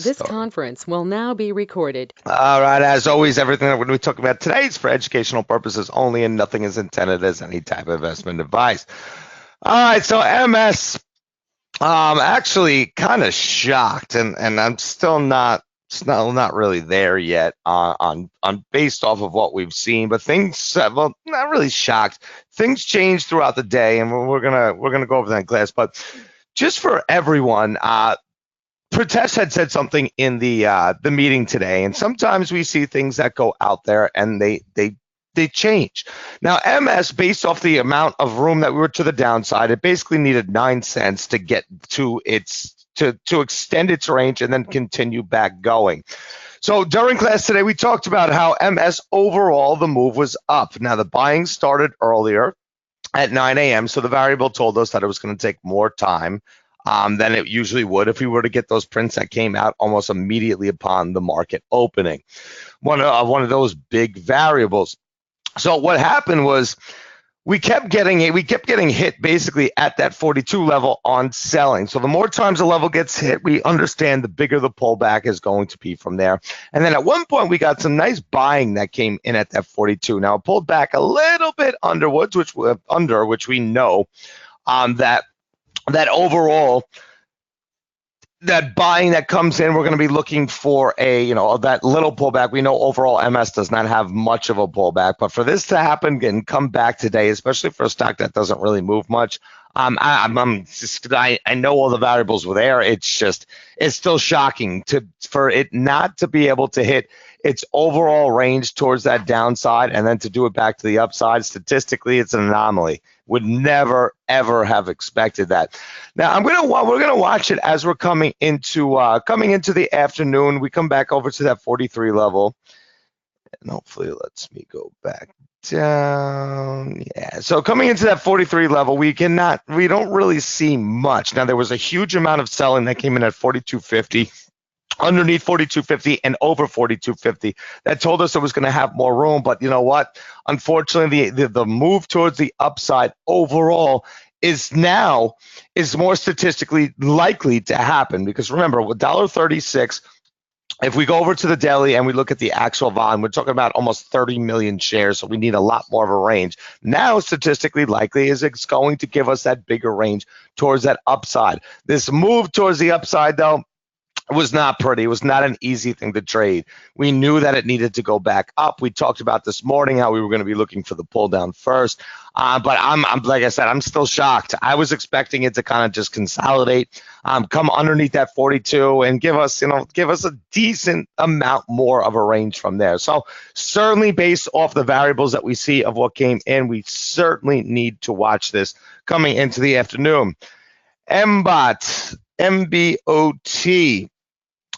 This Starting. conference will now be recorded. All right, as always, everything that we're going to be talking about today is for educational purposes only, and nothing is intended as any type of investment advice. All right, so MS, actually kind of shocked, and I'm still not really there yet on based off of what we've seen, but things well, not really shocked. Things change throughout the day, and we're gonna go over that in class, but just for everyone, Pritesh had said something in the meeting today, and sometimes we see things that go out there and they change. Now, MS, based off the amount of room that we were to the downside, it basically needed 9 cents to get to its to extend its range and then continue back going. So during class today, we talked about how MS overall the move was up. Now the buying started earlier at 9 a.m. So the variable told us that it was going to take more time than it usually would if we were to get those prints that came out almost immediately upon the market opening. One of those big variables. So what happened was we kept getting hit basically at that 42 level on selling. So the more times the level gets hit, we understand the bigger the pullback is going to be from there. And then at one point we got some nice buying that came in at that 42. Now it pulled back a little bit underwards, which we know that overall that buying that comes in, we're going to be looking for that little pullback. We know overall MS does not have much of a pullback, but for this to happen and come back today, especially for a stock that doesn't really move much, I know all the variables were there. It's still shocking for it not to be able to hit its overall range towards that downside and then to do it back to the upside. Statistically, it's an anomaly. Would never ever have expected that. Now we're gonna watch it as we're coming into the afternoon. We come back over to that 43 level, and hopefully it lets me go back down. Yeah. So coming into that 43 level, we don't really see much. Now there was a huge amount of selling that came in at 42.50. Underneath 42.50 and over 42.50, that told us it was going to have more room. But you know what? Unfortunately, the move towards the upside overall is more statistically likely to happen, because remember, with $1.36, if we go over to the daily and we look at the actual volume, we're talking about almost 30 million shares, so we need a lot more of a range. Now, statistically likely is it's going to give us that bigger range towards that upside. This move towards the upside, though, it was not pretty. It was not an easy thing to trade. We knew that it needed to go back up. We talked about this morning how we were going to be looking for the pull down first. But I'm like I said, I'm still shocked. I was expecting it to kind of just consolidate, come underneath that 42 and give us a decent amount more of a range from there. So certainly based off the variables that we see of what came in, we certainly need to watch this coming into the afternoon. MBOT, MBOT.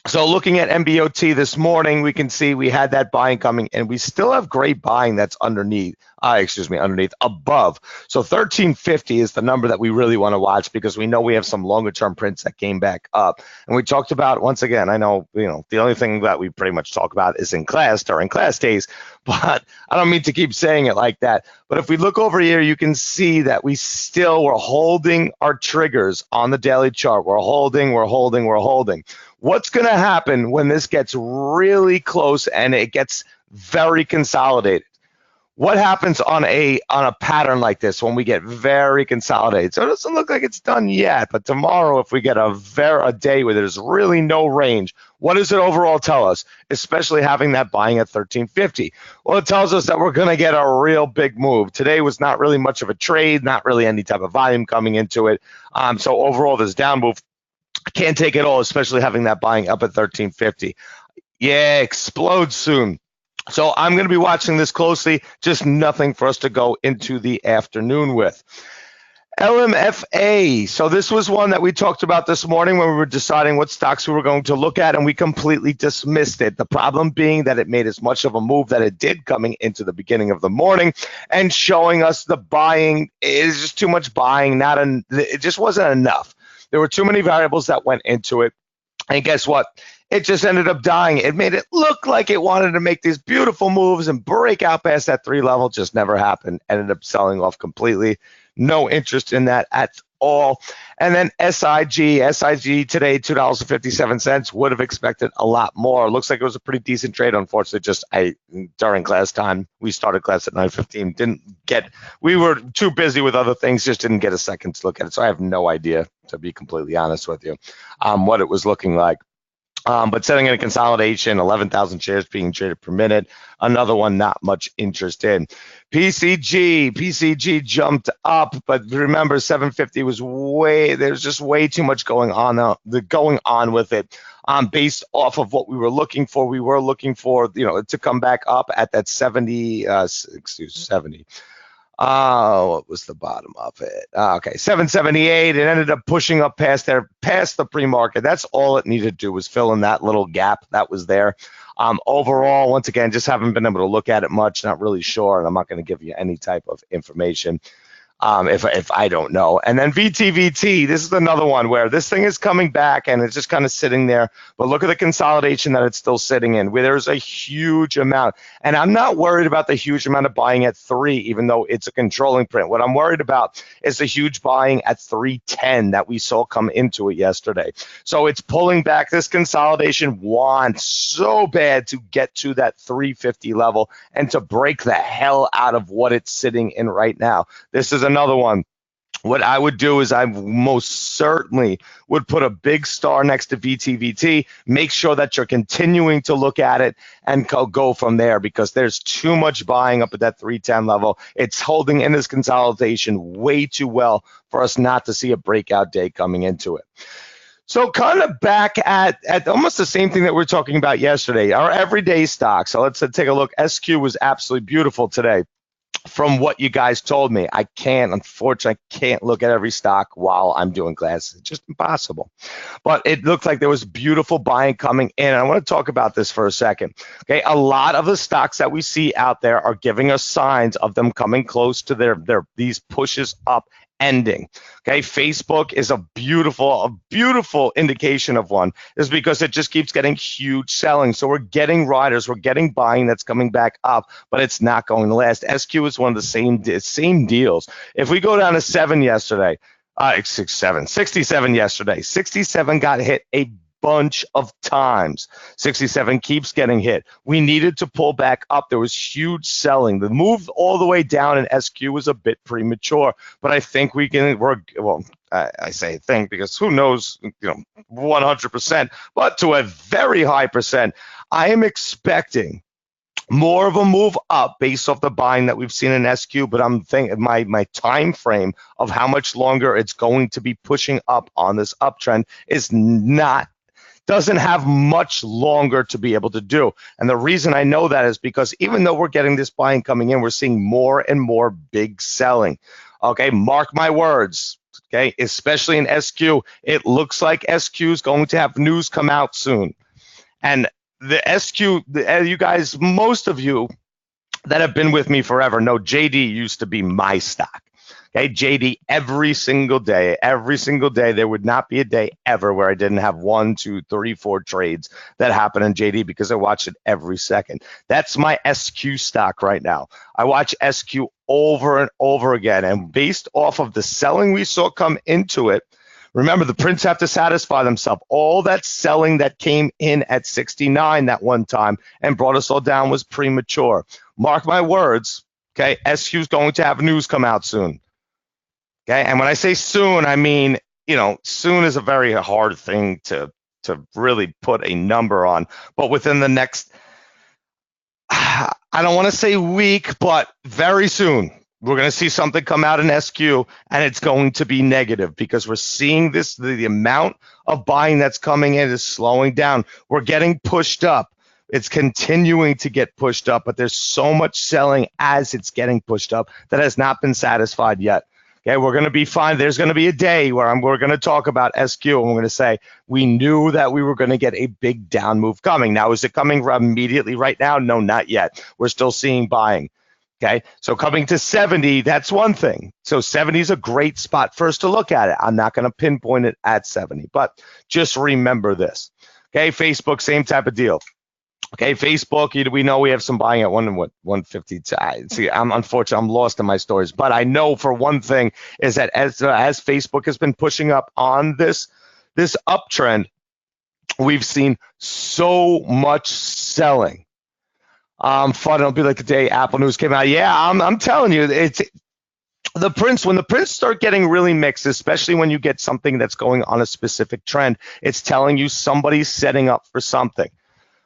So looking at MBOT this morning, we can see we had that buying coming, and we still have great buying that's underneath above. So 1350 is the number that we really want to watch, because we know we have some longer term prints that came back up. And we talked about, once again, I know, the only thing that we pretty much talk about is in class during class days, but I don't mean to keep saying it like that. But if we look over here, you can see that we're holding our triggers on the daily chart. We're holding. What's going to happen when this gets really close and it gets very consolidated? What happens on a pattern like this when we get very consolidated? So it doesn't look like it's done yet, but tomorrow, if we get a day where there's really no range, what does it overall tell us, especially having that buying at 1350? Well, it tells us that we're going to get a real big move. Today was not really much of a trade, not really any type of volume coming into it. So overall, this down move can't take it all, especially having that buying up at 1350. Yeah, explode soon. So I'm going to be watching this closely. Just nothing for us to go into the afternoon with. LMFA. So this was one that we talked about this morning when we were deciding what stocks we were going to look at, and we completely dismissed it. The problem being that it made as much of a move that it did coming into the beginning of the morning, and showing us the buying is just too much buying. It just wasn't enough. There were too many variables that went into it. And guess what? It just ended up dying. It made it look like it wanted to make these beautiful moves and break out past that 3 level. Just never happened. Ended up selling off completely. No interest in that at all. And then SIG today, $2.57. Would have expected a lot more. Looks like it was a pretty decent trade. Unfortunately, during class time, we started class at 9:15. We were too busy with other things, just didn't get a second to look at it. So I have no idea, to be completely honest with you, what it was looking like. But setting in a consolidation, 11,000 shares being traded per minute. Another one, not much interest in. PCG jumped up, but remember, 750 was there's just way too much going on with it. Based off of what we were looking for, to come back up at that 70. What was the bottom of it? Okay, 778. It ended up pushing up past the pre-market. That's all it needed to do, was fill in that little gap that was there. Overall, once again, just haven't been able to look at it much. Not really sure, and I'm not going to give you any type of information if I don't know. And then VTVT, this is another one where this thing is coming back and it's just kind of sitting there. But look at the consolidation that it's still sitting in, where there's a huge amount. And I'm not worried about the huge amount of buying at 3, even though it's a controlling print. What I'm worried about is the huge buying at 310 that we saw come into it yesterday. So it's pulling back. This consolidation wants so bad to get to that 350 level and to break the hell out of what it's sitting in right now. This is another one. What I would do is I most certainly would put a big star next to VTVT, make sure that you're continuing to look at it and go from there, because there's too much buying up at that 310 level. It's holding in this consolidation way too well for us not to see a breakout day coming into it. So kind of back at almost the same thing that we were talking about yesterday, our everyday stock. So let's take a look. SQ was absolutely beautiful today. From what you guys told me, unfortunately, I can't look at every stock while I'm doing classes. It's just impossible. But it looked like there was beautiful buying coming in. And I want to talk about this for a second. Okay, a lot of the stocks that we see out there are giving us signs of them coming close to these pushes up ending. Okay, Facebook is a beautiful indication of one, is because it just keeps getting huge selling. So we're getting riders, we're getting buying that's coming back up, but it's not going to last. SQ is one of the same deals. If we go down to 67 yesterday, 67 got hit a bunch of times. 67 keeps getting hit. We needed to pull back up. There was huge selling. The move all the way down in SQ was a bit premature, but I think I say think because who knows, 100%, but to a very high percent, I am expecting more of a move up based off the buying that we've seen in SQ, but I'm thinking my time frame of how much longer it's going to be pushing up on this uptrend doesn't have much longer to be able to do. And the reason I know that is because even though we're getting this buying coming in, we're seeing more and more big selling. Okay, mark my words. Okay, especially in SQ, it looks like SQ is going to have news come out soon. And the SQ, you guys, most of you that have been with me forever know JD used to be my stock. Okay, JD, every single day, there would not be a day ever where I didn't have 1, 2, 3, 4 trades that happen in JD because I watch it every second. That's my SQ stock right now. I watch SQ over and over again, and based off of the selling we saw come into it, remember, the prints have to satisfy themselves. All that selling that came in at 69 that one time and brought us all down was premature. Mark my words, okay, SQ is going to have news come out soon. Okay, and when I say soon, I mean, soon is a very hard thing to really put a number on. But within the next, I don't want to say week, but very soon, we're going to see something come out in SQ, and it's going to be negative because we're seeing the amount of buying that's coming in is slowing down. We're getting pushed up. It's continuing to get pushed up, but there's so much selling as it's getting pushed up that has not been satisfied yet. Okay, we're going to be fine. There's going to be a day where we're going to talk about SQ, and we're going to say we knew that we were going to get a big down move coming. Now, is it coming immediately right now? No, not yet. We're still seeing buying. Okay, so coming to 70, that's one thing. So 70 is a great spot for us to look at it. I'm not going to pinpoint it at 70, but just remember this. Okay, Facebook, same type of deal. Okay, Facebook, we know we have some buying at 150. See, I'm lost in my stories, but I know for one thing is that as Facebook has been pushing up on this uptrend, we've seen so much selling. Fun. It'll be like the day Apple News came out. Yeah, I'm telling you, it's the prints. When the prints start getting really mixed, especially when you get something that's going on a specific trend, it's telling you somebody's setting up for something.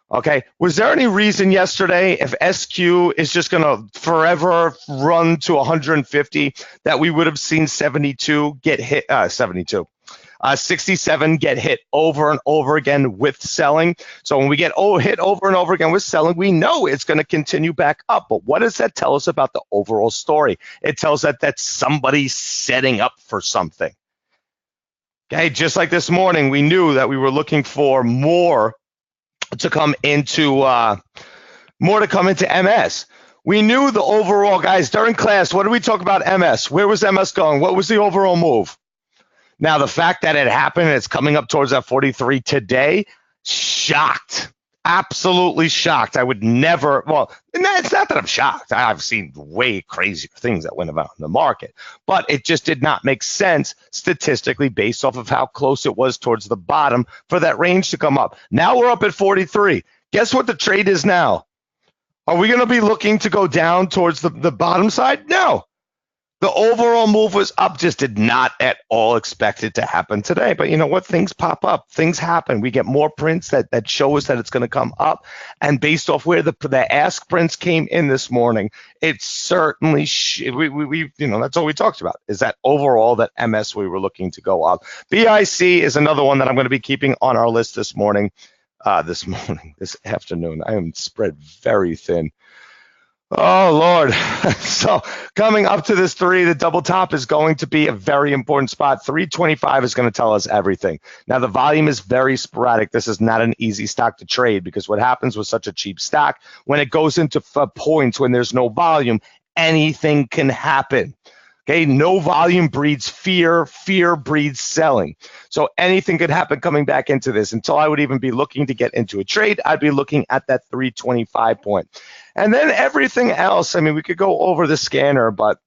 Okay, was there any reason yesterday, if SQ is just going to forever run to 150, that we would have seen 72 get hit, 67 get hit over and over again with selling? So when we get hit over and over again with selling, we know it's going to continue back up. But what does that tell us about the overall story? It tells us that somebody's setting up for something. Okay, just like this morning, we knew that we were looking for more to come into MS. We knew the overall, guys, during class, what did we talk about MS? Where was MS going? What was the overall move? Now, the fact that it happened and it's coming up towards that 43 today, shocked. Absolutely shocked. I would never, well, it's not that I'm shocked. I've seen way crazier things that went about in the market, but it just did not make sense statistically based off of how close it was towards the bottom for that range to come up. Now we're up at 43. Guess what the trade is now? Are we going to be looking to go down towards the bottom side? No. The overall move was up, just did not at all expect it to happen today. But you know what? Things pop up. Things happen. We get more prints that show us that it's going to come up. And based off where the ask prints came in this morning, it certainly, we that's all we talked about, is that overall that MS we were looking to go up. BIC is another one that I'm going to be keeping on our list this afternoon. I am spread very thin. Oh, Lord. So coming up to this 3, the double top is going to be a very important spot. 325 is going to tell us everything. Now, the volume is very sporadic. This is not an easy stock to trade, because what happens with such a cheap stock, when it goes into points, when there's no volume, anything can happen. Okay, no volume breeds fear. Fear breeds selling. So anything could happen coming back into this. Until I would even be looking to get into a trade, I'd be looking at that 325 point. And then everything else, I mean, we could go over the scanner, but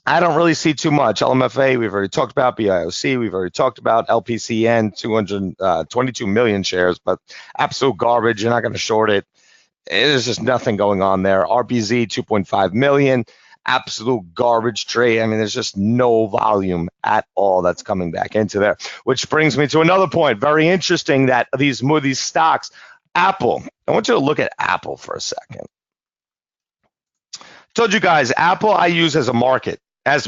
I don't really see too much. LMFA, we've already talked about. BIOC, we've already talked about. LPCN, 222 million shares, but absolute garbage. You're not going to short it. There's just nothing going on there. RBZ, 2.5 million. Absolute garbage trade. I mean, there's just no volume at all that's coming back into there, which brings me to another point. Very interesting that these stocks, Apple, I want you to look at Apple for a second. Told you guys, Apple I use as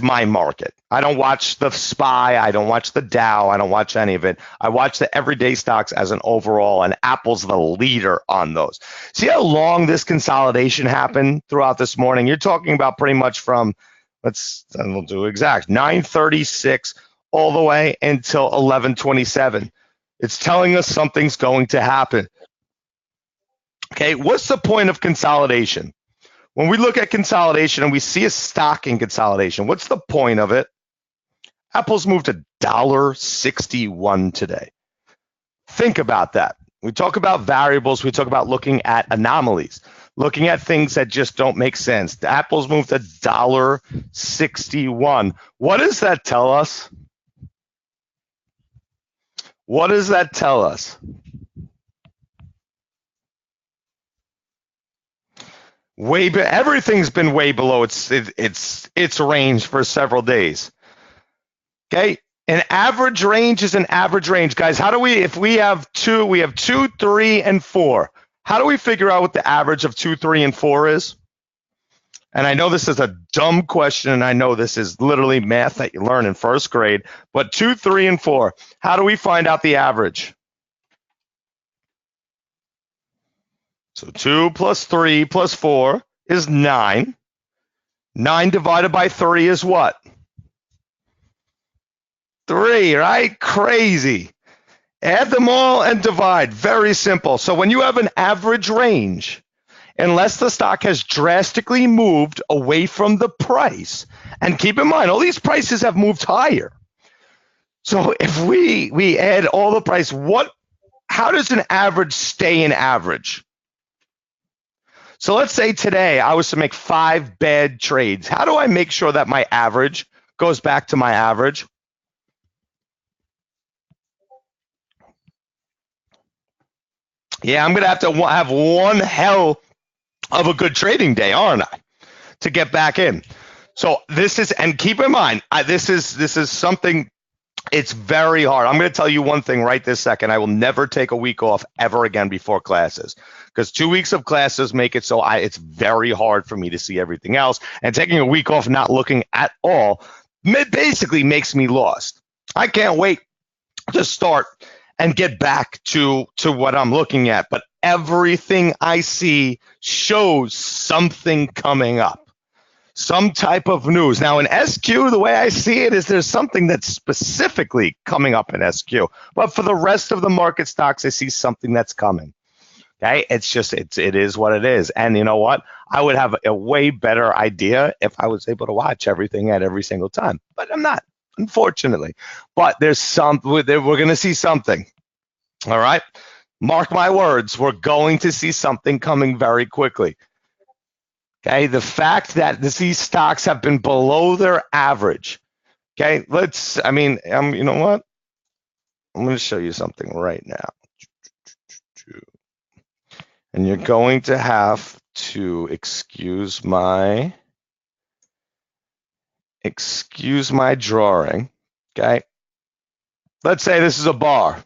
my market. I don't watch the SPY. I don't watch the Dow. I don't watch any of it. I watch the everyday stocks as an overall, and Apple's the leader on those. See how long this consolidation happened throughout this morning? You're talking about pretty much from, we'll do exact, 9:36 all the way until 11:27. It's telling us something's going to happen. Okay, what's the point of consolidation? When we look at consolidation and we see a stock in consolidation, what's the point of it? Apple's moved to $1.61 today. Think about that. We talk about variables. We talk about looking at anomalies, looking at things that just don't make sense. Apple's moved to $1.61. What does that tell us? What does that tell us? Everything's been way below its range for several days. Okay, an average range is an average range, guys. If we have 2, 3, and 4. How do we figure out what the average of 2, 3, and 4 is? And I know this is a dumb question, and I know this is literally math that you learn in first grade, but 2, 3, and 4. How do we find out the average? So 2 plus 3 plus 4 is 9. 9 divided by 3 is what? 3, right? Crazy. Add them all and divide. Very simple. So when you have an average range, unless the stock has drastically moved away from the price, and keep in mind, all these prices have moved higher. So if we add all the price, how does an average stay an average? So let's say today I was to make 5 bad trades. How do I make sure that my average goes back to my average? Yeah, I'm going to have one hell of a good trading day, aren't I, to get back in. So this is, and keep in mind, this is something. It's very hard. I'm going to tell you one thing right this second. I will never take a week off ever again before classes, because 2 weeks of classes make it so it's very hard for me to see everything else. And taking a week off, not looking at all, basically makes me lost. I can't wait to start and get back to what I'm looking at. But everything I see shows something coming up. Some type of news. Now in SQ, the way I see it is there's something that's specifically coming up in SQ. But for the rest of the market stocks, I see something that's coming. Okay, it's just it is what it is. And you know what? I would have a way better idea if I was able to watch everything at every single time. But I'm not, unfortunately. But there's we're going to see something. All right? Mark my words, we're going to see something coming very quickly. Okay, the fact that these stocks have been below their average. Okay, you know what? I'm going to show you something right now. And you're going to have to excuse my drawing. Okay, let's say this is a bar.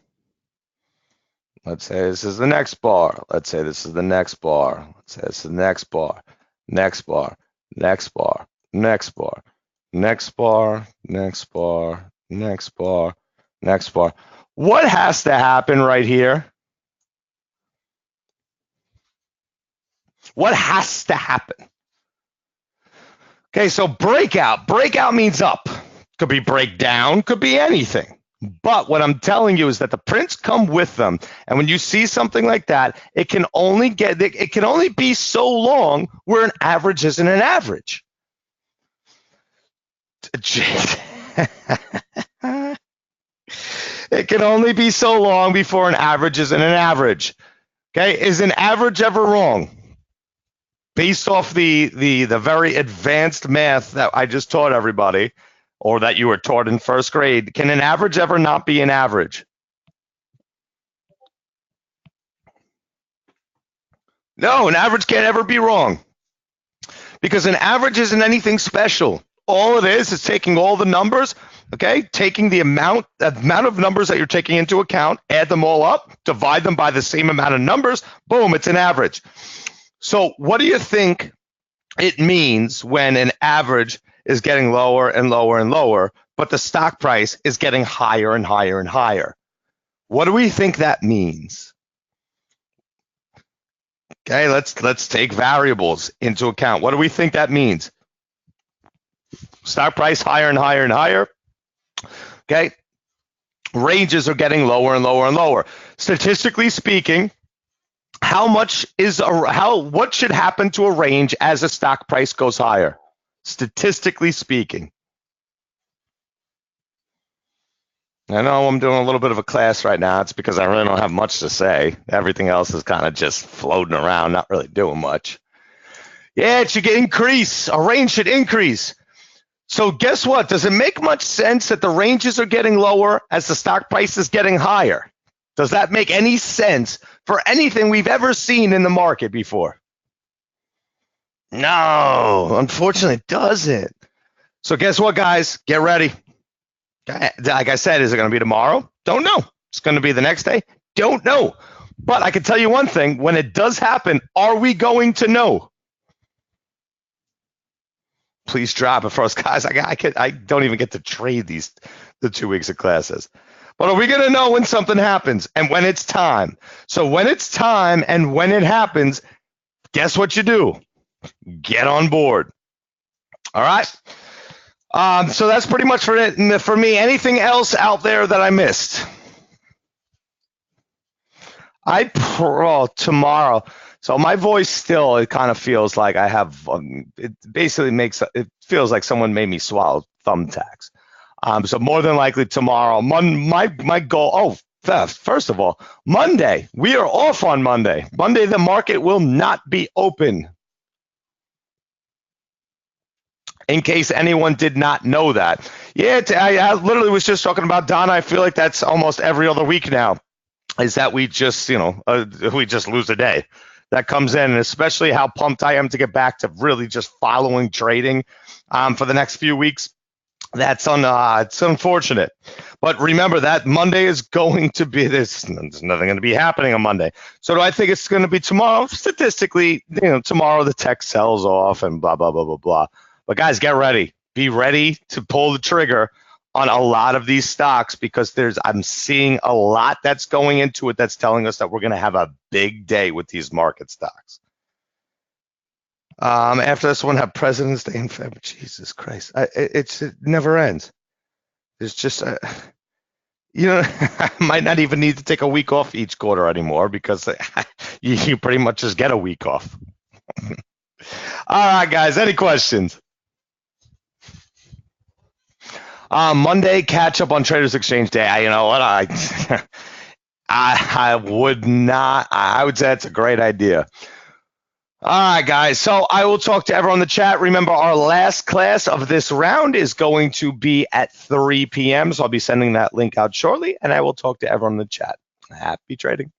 Let's say this is the next bar. Let's say this is the next bar. Let's say this is the next bar. Next bar, next bar, next bar, next bar, next bar, next bar, next bar. What has to happen right here? What has to happen? Okay, so breakout. Breakout means up. Could be breakdown, could be anything. But what I'm telling you is that the prints come with them. And when you see something like that, it can only be so long where an average isn't an average. It can only be so long before an average isn't an average. Okay, is an average ever wrong? Based off the very advanced math that I just taught everybody, or that you were taught in first grade, can an average ever not be an average? No, an average can't ever be wrong, because an average isn't anything special. All it is taking all the numbers, okay, taking the amount of numbers that you're taking into account, add them all up, divide them by the same amount of numbers, boom, it's an average. So what do you think it means when an average is getting lower and lower and lower, but the stock price is getting higher and higher and higher? What do we think that means? Okay, let's take variables into account. What do we think that means? Stock price higher and higher and higher. Okay, ranges are getting lower and lower and lower. Statistically speaking, what should happen to a range as a stock price goes higher? Statistically speaking. I know I'm doing a little bit of a class right now. It's because I really don't have much to say. Everything else is kind of just floating around, not really doing much. Yeah, it should increase. A range should increase. So guess what? Does it make much sense that the ranges are getting lower as the stock price is getting higher? Does that make any sense for anything we've ever seen in the market before? No, unfortunately, it doesn't. So guess what, guys? Get ready. Like I said, is it going to be tomorrow? Don't know. It's going to be the next day? Don't know. But I can tell you one thing. When it does happen, are we going to know? Please drop it for us, guys. I don't even get to trade the 2 weeks of classes. But are we going to know when something happens and when it's time? So when it's time and when it happens, guess what you do? Get on board. All right? So that's pretty much for it for me. Anything else out there that I missed? Tomorrow. So my voice still, it kind of feels like I have, it feels like someone made me swallow thumbtacks. So more than likely tomorrow, my goal, First of all, Monday, we are off on Monday. Monday, the market will not be open. In case anyone did not know that. Yeah, I literally was just talking about Donna. I feel like that's almost every other week now, is that we just, we just lose a day. That comes in, and especially how pumped I am to get back to really just following trading for the next few weeks. That's it's unfortunate. But remember that Monday is going to be this. There's nothing going to be happening on Monday. So do I think it's going to be tomorrow? Statistically, tomorrow the tech sells off and blah, blah, blah, blah, blah. But guys, get ready. Be ready to pull the trigger on a lot of these stocks, because I'm seeing a lot that's going into it that's telling us that we're going to have a big day with these market stocks. After this one, have President's Day in February. Jesus Christ. It never ends. There's just, I might not even need to take a week off each quarter anymore, because you pretty much just get a week off. All right, guys, any questions? Monday, catch up on Traders Exchange Day. You know what? I would not. I would say that's a great idea. All right, guys. So I will talk to everyone in the chat. Remember, our last class of this round is going to be at 3 p.m. So I'll be sending that link out shortly, and I will talk to everyone in the chat. Happy trading.